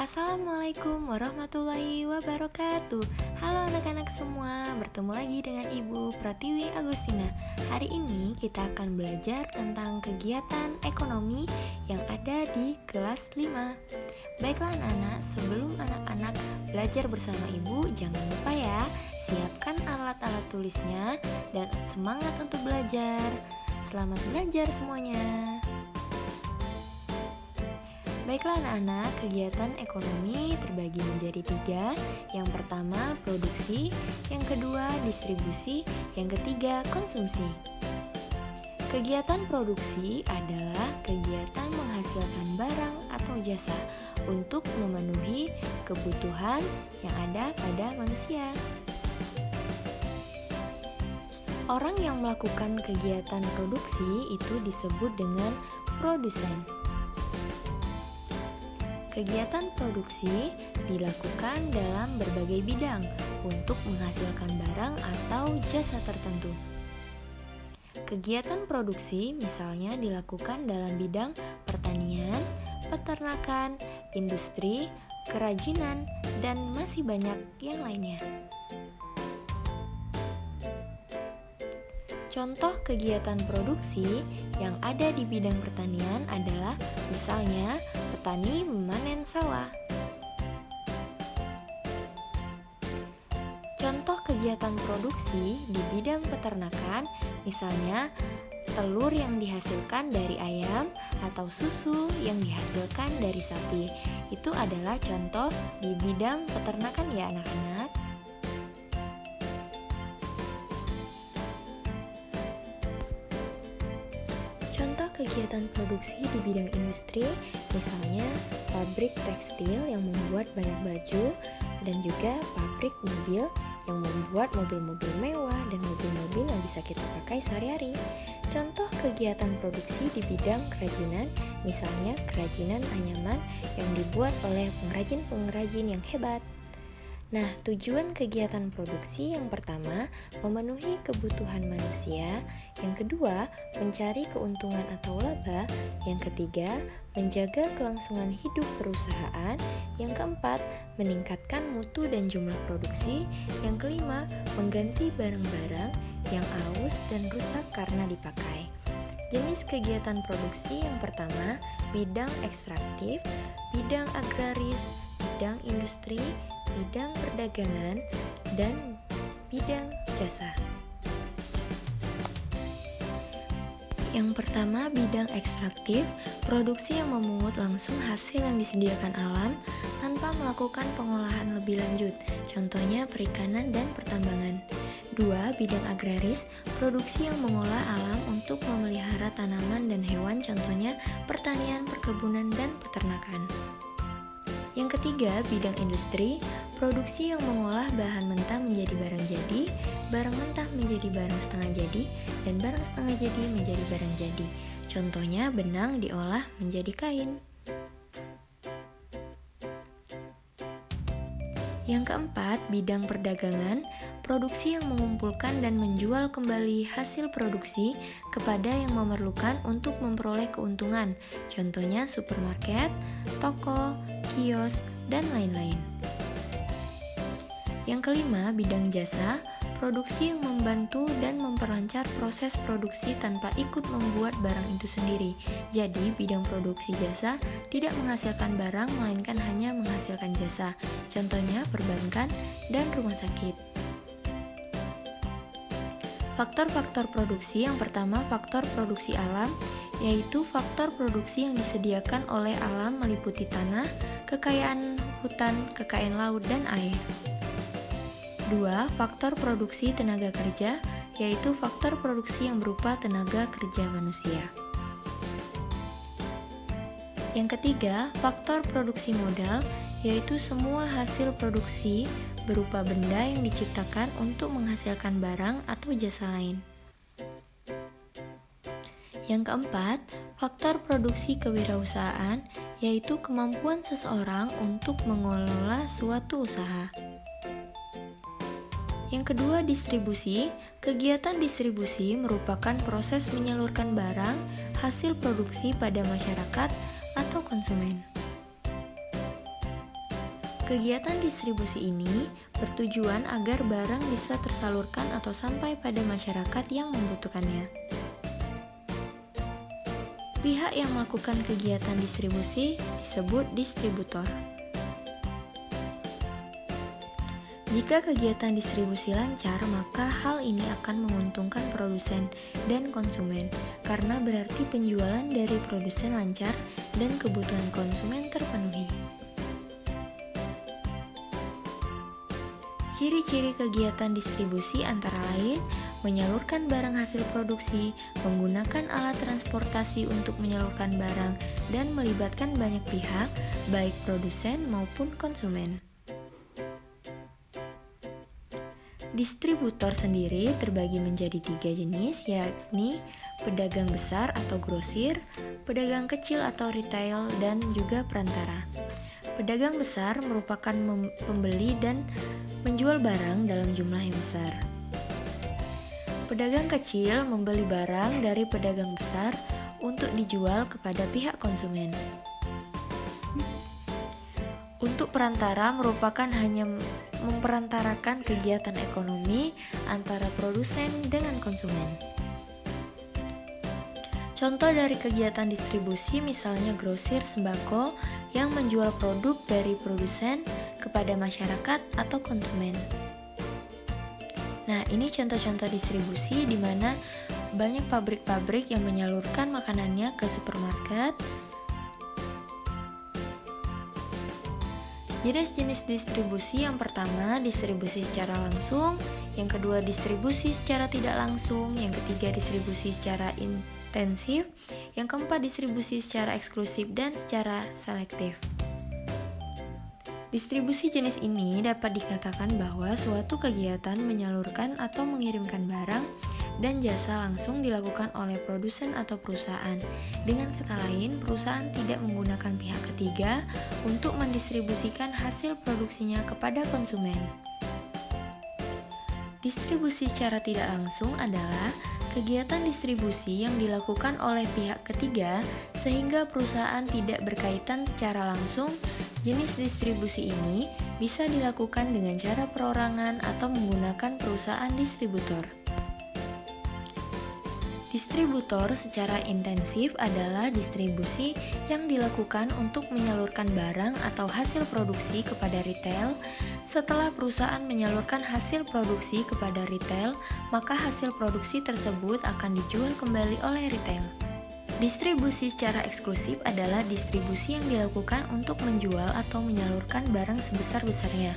Assalamualaikum warahmatullahi wabarakatuh. Halo anak-anak semua, bertemu lagi dengan Ibu Pratiwi Agustina. Hari ini kita akan belajar tentang kegiatan ekonomi yang ada di kelas 5. Baiklah anak-anak, sebelum anak-anak belajar bersama Ibu, jangan lupa ya, siapkan alat-alat tulisnya dan semangat untuk belajar. Selamat belajar semuanya. Baiklah anak-anak, kegiatan ekonomi terbagi menjadi 3. Yang pertama produksi, yang kedua distribusi, yang ketiga konsumsi. Kegiatan produksi adalah kegiatan menghasilkan barang atau jasa untuk memenuhi kebutuhan yang ada pada manusia. Orang yang melakukan kegiatan produksi itu disebut dengan produsen. Kegiatan produksi dilakukan dalam berbagai bidang untuk menghasilkan barang atau jasa tertentu. Kegiatan produksi misalnya dilakukan dalam bidang pertanian, peternakan, industri, kerajinan, dan masih banyak yang lainnya. Contoh kegiatan produksi yang ada di bidang pertanian adalah misalnya petani memanen sawah. Contoh kegiatan produksi di bidang peternakan misalnya telur yang dihasilkan dari ayam atau susu yang dihasilkan dari sapi. Itu adalah contoh di bidang peternakan ya anak-anak. Contoh kegiatan produksi di bidang industri, misalnya pabrik tekstil yang membuat banyak baju dan juga pabrik mobil yang membuat mobil-mobil mewah dan mobil-mobil yang bisa kita pakai sehari-hari. Contoh kegiatan produksi di bidang kerajinan, misalnya kerajinan anyaman yang dibuat oleh pengrajin-pengrajin yang hebat. Nah, tujuan kegiatan produksi yang pertama, memenuhi kebutuhan manusia. Yang kedua, mencari keuntungan atau laba. Yang ketiga, menjaga kelangsungan hidup perusahaan. Yang keempat, meningkatkan mutu dan jumlah produksi. Yang kelima, mengganti barang-barang yang aus dan rusak karena dipakai. Jenis kegiatan produksi yang pertama, bidang ekstraktif, bidang agraris, bidang industri, bidang perdagangan, dan bidang jasa. Yang pertama, bidang ekstraktif, produksi yang memungut langsung hasil yang disediakan alam tanpa melakukan pengolahan lebih lanjut, contohnya perikanan dan pertambangan. 2. Bidang agraris, produksi yang mengolah alam untuk memelihara tanaman dan hewan, contohnya pertanian, perkebunan, dan peternakan. Yang ketiga, bidang industri, produksi yang mengolah bahan mentah menjadi barang jadi, barang mentah menjadi barang setengah jadi, dan barang setengah jadi menjadi barang jadi. Contohnya, benang diolah menjadi kain. Yang keempat, bidang perdagangan, produksi yang mengumpulkan dan menjual kembali hasil produksi kepada yang memerlukan untuk memperoleh keuntungan. Contohnya, supermarket, toko, kios, dan lain-lain. Yang kelima, bidang jasa, produksi yang membantu dan memperlancar proses produksi tanpa ikut membuat barang itu sendiri. Jadi, bidang produksi jasa tidak menghasilkan barang, melainkan hanya menghasilkan jasa. Contohnya, perbankan dan rumah sakit. Faktor-faktor produksi yang pertama, faktor produksi alam, yaitu faktor produksi yang disediakan oleh alam meliputi tanah, kekayaan hutan, kekayaan laut, dan air. 2. Faktor produksi tenaga kerja, yaitu faktor produksi yang berupa tenaga kerja manusia. Yang ketiga, faktor produksi modal, yaitu semua hasil produksi berupa benda yang diciptakan untuk menghasilkan barang atau jasa lain. Yang keempat, faktor produksi kewirausahaan, yaitu kemampuan seseorang untuk mengelola suatu usaha. Yang kedua, distribusi. Kegiatan distribusi merupakan proses menyalurkan barang hasil produksi pada masyarakat atau konsumen. Kegiatan distribusi ini bertujuan agar barang bisa tersalurkan atau sampai pada masyarakat yang membutuhkannya. Pihak yang melakukan kegiatan distribusi disebut distributor. Jika kegiatan distribusi lancar, maka hal ini akan menguntungkan produsen dan konsumen, karena berarti penjualan dari produsen lancar dan kebutuhan konsumen terpenuhi. Ciri-ciri kegiatan distribusi antara lain menyalurkan barang hasil produksi, menggunakan alat transportasi untuk menyalurkan barang, dan melibatkan banyak pihak, baik produsen maupun konsumen. Distributor sendiri terbagi menjadi 3 jenis, yakni pedagang besar atau grosir, pedagang kecil atau retail, dan juga perantara. Pedagang besar merupakan pembeli dan menjual barang dalam jumlah yang besar. Pedagang kecil membeli barang dari pedagang besar untuk dijual kepada pihak konsumen. Untuk perantara merupakan hanya memperantarakan kegiatan ekonomi antara produsen dengan konsumen. Contoh dari kegiatan distribusi misalnya grosir sembako yang menjual produk dari produsen kepada masyarakat atau konsumen. Nah, ini contoh-contoh distribusi di mana banyak pabrik-pabrik yang menyalurkan makanannya ke supermarket. Jenis-jenis distribusi yang pertama, distribusi secara langsung, yang kedua distribusi secara tidak langsung, yang ketiga distribusi secara intensif, yang keempat distribusi secara eksklusif dan secara selektif. Distribusi jenis ini dapat dikatakan bahwa suatu kegiatan menyalurkan atau mengirimkan barang dan jasa langsung dilakukan oleh produsen atau perusahaan. Dengan kata lain, perusahaan tidak menggunakan pihak ketiga untuk mendistribusikan hasil produksinya kepada konsumen. Distribusi secara tidak langsung adalah kegiatan distribusi yang dilakukan oleh pihak ketiga sehingga perusahaan tidak berkaitan secara langsung. Jenis distribusi ini bisa dilakukan dengan cara perorangan atau menggunakan perusahaan distributor. Distributor secara intensif adalah distribusi yang dilakukan untuk menyalurkan barang atau hasil produksi kepada retail. Setelah perusahaan menyalurkan hasil produksi kepada retail, maka hasil produksi tersebut akan dijual kembali oleh retail. Distribusi secara eksklusif adalah distribusi yang dilakukan untuk menjual atau menyalurkan barang sebesar-besarnya.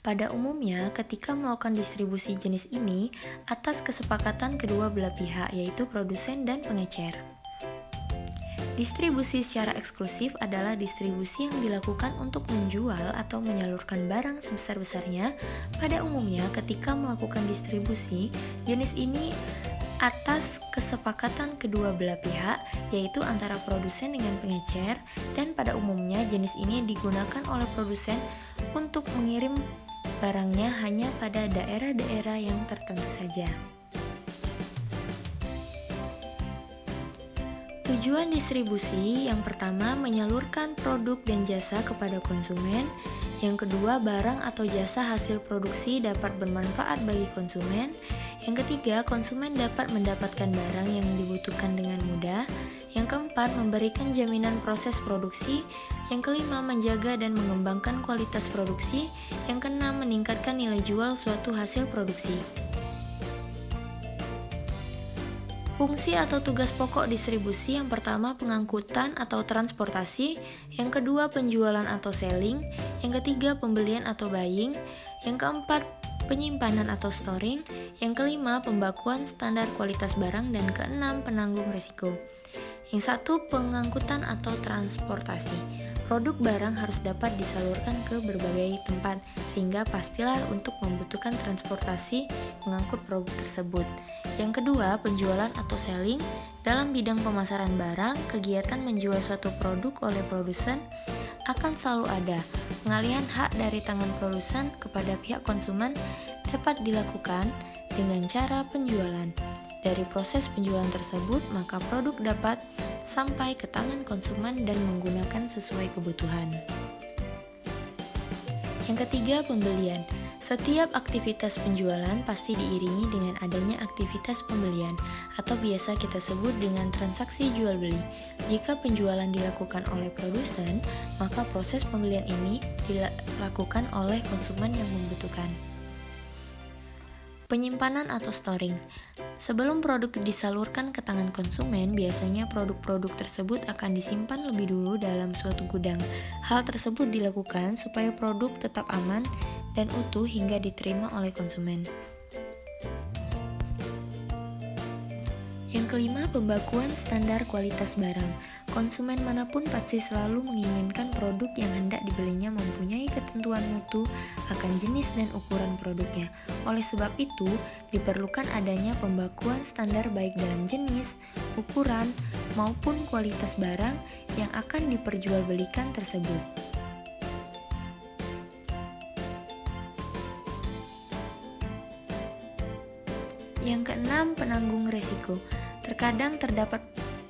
Pada umumnya, ketika melakukan distribusi jenis ini atas kesepakatan kedua belah pihak, yaitu produsen dan pengecer. Distribusi secara eksklusif adalah distribusi yang dilakukan untuk menjual atau menyalurkan barang sebesar-besarnya. Pada umumnya, ketika melakukan distribusi jenis ini atas kesepakatan kedua belah pihak, yaitu antara produsen dengan pengecer, dan pada umumnya jenis ini digunakan oleh produsen untuk mengirim barangnya hanya pada daerah-daerah yang tertentu saja. Tujuan distribusi yang pertama menyalurkan produk dan jasa kepada konsumen, yang kedua barang atau jasa hasil produksi dapat bermanfaat bagi konsumen, yang ketiga konsumen dapat mendapatkan barang yang dibutuhkan dengan mudah, yang keempat memberikan jaminan proses produksi, yang kelima menjaga dan mengembangkan kualitas produksi, yang keenam meningkatkan nilai jual suatu hasil produksi. Fungsi atau tugas pokok distribusi yang pertama pengangkutan atau transportasi, yang kedua penjualan atau selling, yang ketiga pembelian atau buying, yang keempat penyimpanan atau storing, yang kelima pembakuan standar kualitas barang, dan keenam penanggung risiko. Yang satu pengangkutan atau transportasi. Produk barang harus dapat disalurkan ke berbagai tempat, sehingga pastilah untuk membutuhkan transportasi mengangkut produk tersebut. Yang kedua, penjualan atau selling. Dalam bidang pemasaran barang, kegiatan menjual suatu produk oleh produsen akan selalu ada. Pengalihan hak dari tangan produsen kepada pihak konsumen dapat dilakukan dengan cara penjualan. Dari proses penjualan tersebut, maka produk dapat sampai ke tangan konsumen dan menggunakan sesuai kebutuhan. Yang ketiga, pembelian. Setiap aktivitas penjualan pasti diiringi dengan adanya aktivitas pembelian, atau biasa kita sebut dengan transaksi jual beli. Jika penjualan dilakukan oleh produsen, maka proses pembelian ini dilakukan oleh konsumen yang membutuhkan. Penyimpanan atau storing. Sebelum produk disalurkan ke tangan konsumen, biasanya produk-produk tersebut akan disimpan lebih dulu dalam suatu gudang. Hal tersebut dilakukan supaya produk tetap aman dan utuh hingga diterima oleh konsumen. Yang kelima, pembakuan standar kualitas barang. Konsumen manapun pasti selalu menginginkan produk yang hendak dibelinya mempunyai ketentuan mutu akan jenis dan ukuran produknya. Oleh sebab itu, diperlukan adanya pembakuan standar baik dalam jenis, ukuran, maupun kualitas barang yang akan diperjualbelikan tersebut. Yang keenam, penanggung resiko. Terkadang terdapat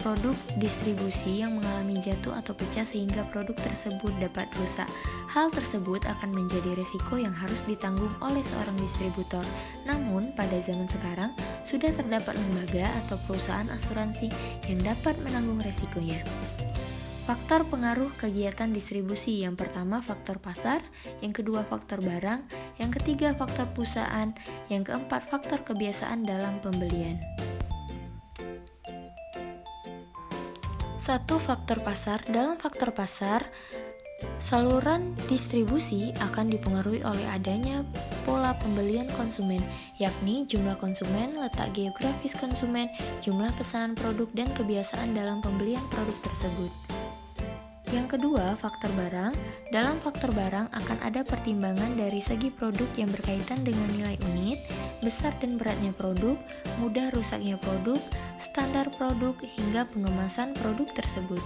produk distribusi yang mengalami jatuh atau pecah sehingga produk tersebut dapat rusak. Hal tersebut akan menjadi resiko yang harus ditanggung oleh seorang distributor. Namun, pada zaman sekarang, sudah terdapat lembaga atau perusahaan asuransi yang dapat menanggung resikonya. Faktor pengaruh kegiatan distribusi. Yang pertama, faktor pasar. Yang kedua, faktor barang. Yang ketiga, faktor perusahaan. Yang keempat, faktor kebiasaan dalam pembelian. 1. Faktor pasar. Dalam faktor pasar, saluran distribusi akan dipengaruhi oleh adanya pola pembelian konsumen, yakni jumlah konsumen, letak geografis konsumen, jumlah pesanan produk, dan kebiasaan dalam pembelian produk tersebut. Yang kedua, faktor barang. Dalam faktor barang akan ada pertimbangan dari segi produk yang berkaitan dengan nilai unit, besar dan beratnya produk, mudah rusaknya produk, standar produk, hingga pengemasan produk tersebut.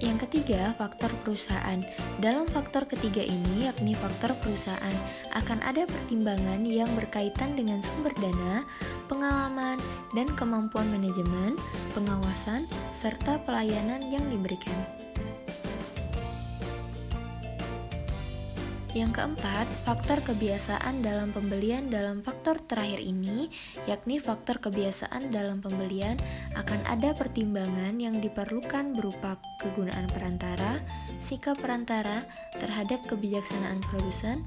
Yang ketiga, faktor perusahaan. Dalam faktor ketiga ini, yakni faktor perusahaan, akan ada pertimbangan yang berkaitan dengan sumber dana, pengalaman, dan kemampuan manajemen, pengawasan, serta pelayanan yang diberikan. Yang keempat, faktor kebiasaan dalam pembelian. Dalam faktor terakhir ini, yakni faktor kebiasaan dalam pembelian, akan ada pertimbangan yang diperlukan berupa kegunaan perantara, sikap perantara terhadap kebijaksanaan produsen,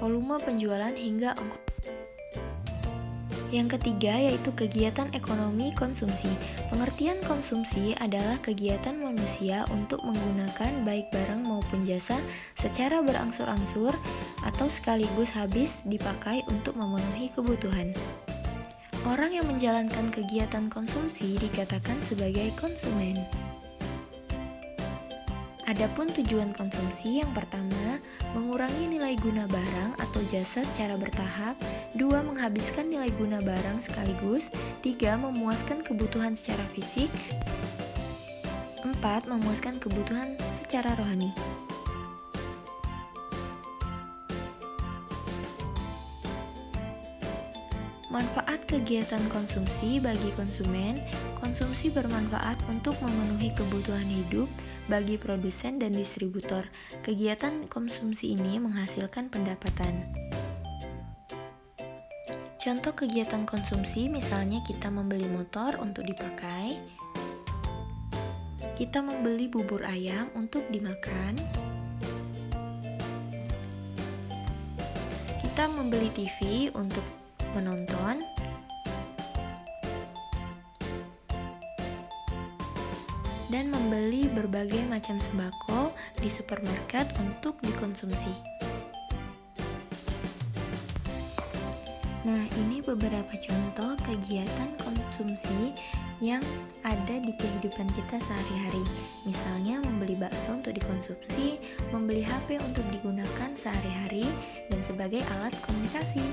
volume penjualan, hingga ongkos. Yang ketiga yaitu kegiatan ekonomi konsumsi. Pengertian konsumsi adalah kegiatan manusia untuk menggunakan baik barang maupun jasa secara berangsur-angsur atau sekaligus habis dipakai untuk memenuhi kebutuhan. Orang yang menjalankan kegiatan konsumsi dikatakan sebagai konsumen. Adapun tujuan konsumsi, yang pertama, mengurangi nilai guna barang atau jasa secara bertahap. 2. Menghabiskan nilai guna barang sekaligus. 3. Memuaskan kebutuhan secara fisik. 4. Memuaskan kebutuhan secara rohani. Manfaat kegiatan konsumsi bagi konsumen. Konsumsi bermanfaat untuk memenuhi kebutuhan hidup bagi produsen dan distributor. Kegiatan konsumsi ini menghasilkan pendapatan. Contoh kegiatan konsumsi, misalnya kita membeli motor untuk dipakai, kita membeli bubur ayam untuk dimakan, kita membeli TV untuk menonton, dan membeli berbagai macam sembako di supermarket untuk dikonsumsi. Nah, ini beberapa contoh kegiatan konsumsi yang ada di kehidupan kita sehari-hari. Misalnya membeli bakso untuk dikonsumsi, membeli HP untuk digunakan sehari-hari, dan sebagai alat komunikasi.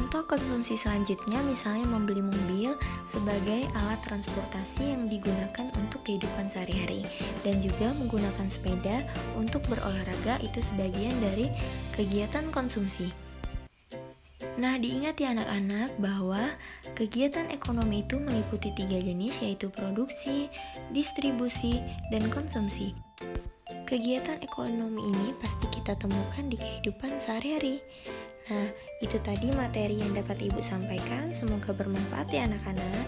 Contoh konsumsi selanjutnya misalnya membeli mobil sebagai alat transportasi yang digunakan untuk kehidupan sehari-hari, dan juga menggunakan sepeda untuk berolahraga, itu sebagian dari kegiatan konsumsi. Nah, diingat ya anak-anak bahwa kegiatan ekonomi itu meliputi 3 jenis, yaitu produksi, distribusi, dan konsumsi. Kegiatan ekonomi ini pasti kita temukan di kehidupan sehari-hari. Nah, itu tadi materi yang dapat Ibu sampaikan. Semoga bermanfaat ya anak-anak.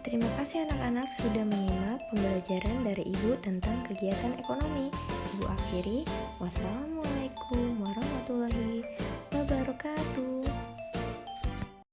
Terima kasih anak-anak sudah menyimak pembelajaran dari Ibu tentang kegiatan ekonomi. Ibu akhiri, wassalamualaikum warahmatullahi wabarakatuh.